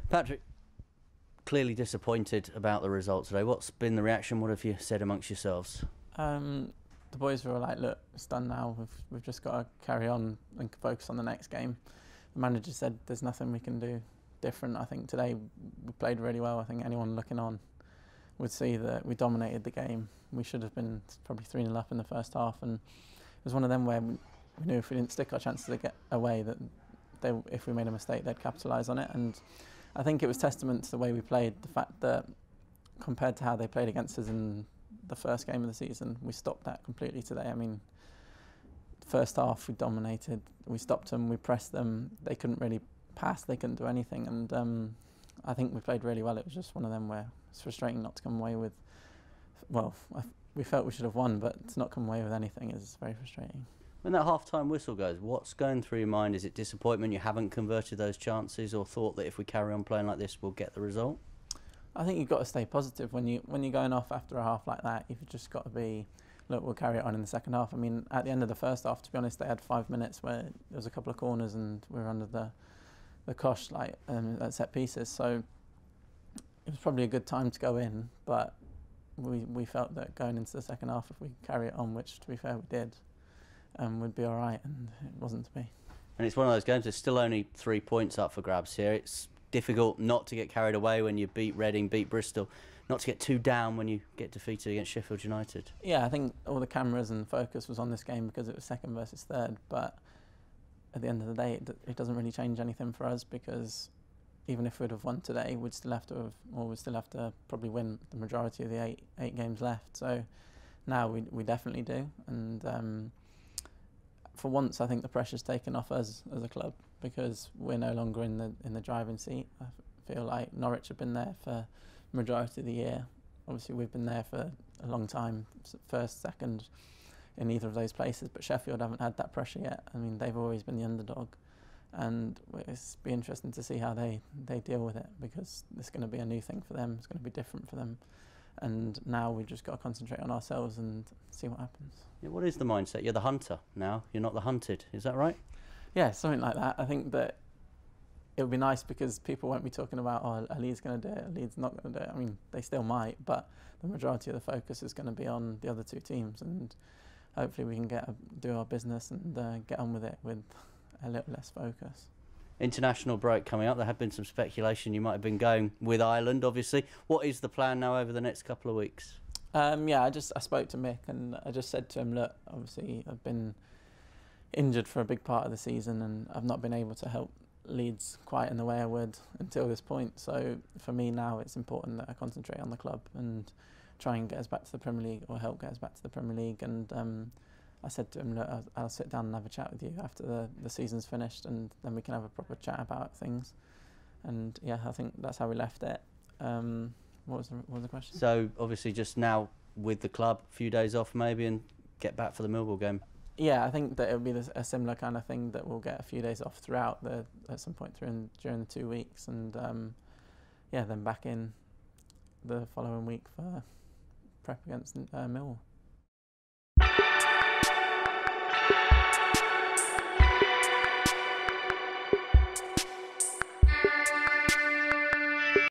Patrick, clearly disappointed about the result today. What's been the reaction? What have you said amongst yourselves? The boys were like, look, it's done now. We've just got to carry on and focus on the next game. The manager said there's nothing we can do different. I think today we played really well. I think anyone looking on would see that we dominated the game. We should have been probably 3-0 up in the first half, and it was one of them where we knew if we didn't stick our chances to get away, that if we made a mistake, they'd capitalise on it. And I think it was testament to the way we played, the fact that compared to how they played against us in the first game of the season, we stopped that completely today. I mean, first half we dominated, we stopped them, we pressed them, they couldn't really pass, they couldn't do anything, and I think we played really well. It was just one of them where it's frustrating not to come away with, well, we felt we should have won, but to not come away with anything is very frustrating. When that half-time whistle goes, what's going through your mind? Is it disappointment you haven't converted those chances, or thought that if we carry on playing like this, we'll get the result? I think you've got to stay positive when you're going off after a half like that. You've just got to be, look, we'll carry it on in the second half. I mean, at the end of the first half, to be honest, they had 5 minutes where there was a couple of corners and we were under the cosh, like at set pieces. So it was probably a good time to go in, but we felt that going into the second half, if we carry it on, which to be fair we did, we'd be all right, and it wasn't to be. And it's one of those games. There's still only 3 points up for grabs here. It's difficult not to get carried away when you beat Reading, beat Bristol, not to get too down when you get defeated against Sheffield United. Yeah, I think all the cameras and focus was on this game because it was second versus third, but at the end of the day, it doesn't really change anything for us, because even if we'd have won today, we'd still have to probably win the majority of the eight games left. So now we definitely do, and for once, I think the pressure's taken off us as a club, because we're no longer in the driving seat. I feel like Norwich have been there for the majority of the year. Obviously, we've been there for a long time, first, second, in either of those places. But Sheffield haven't had that pressure yet. I mean, they've always been the underdog, and it's be interesting to see how they deal with it, because it's going to be a new thing for them. It's going to be different for them. And now we've just got to concentrate on ourselves and see what happens. Yeah, what is the mindset? You're the hunter now, you're not the hunted, is that right? Yeah, something like that. I think that it would be nice, because people won't be talking about, oh, are Leeds going to do it, are Leeds not going to do it. I mean, they still might, but the majority of the focus is going to be on the other two teams, and hopefully we can do our business and get on with it with a little less focus. International break coming up. There had been some speculation you might have been going with Ireland, obviously. What is the plan now over the next couple of weeks? Yeah, I spoke to Mick, and I just said to him, look, obviously I've been injured for a big part of the season, and I've not been able to help Leeds quite in the way I would until this point. So for me now, it's important that I concentrate on the club and try and get us back to the Premier League, or help get us back to the Premier League. And I said to him, look, I'll sit down and have a chat with you after the season's finished, and then we can have a proper chat about things. And yeah, I think that's how we left it. What was the question? So obviously just now with the club, a few days off maybe, and get back for the Millwall game. Yeah, I think that it'll be a similar kind of thing, that we'll get a few days off throughout at some point during the 2 weeks, and yeah, then back in the following week for prep against Millwall.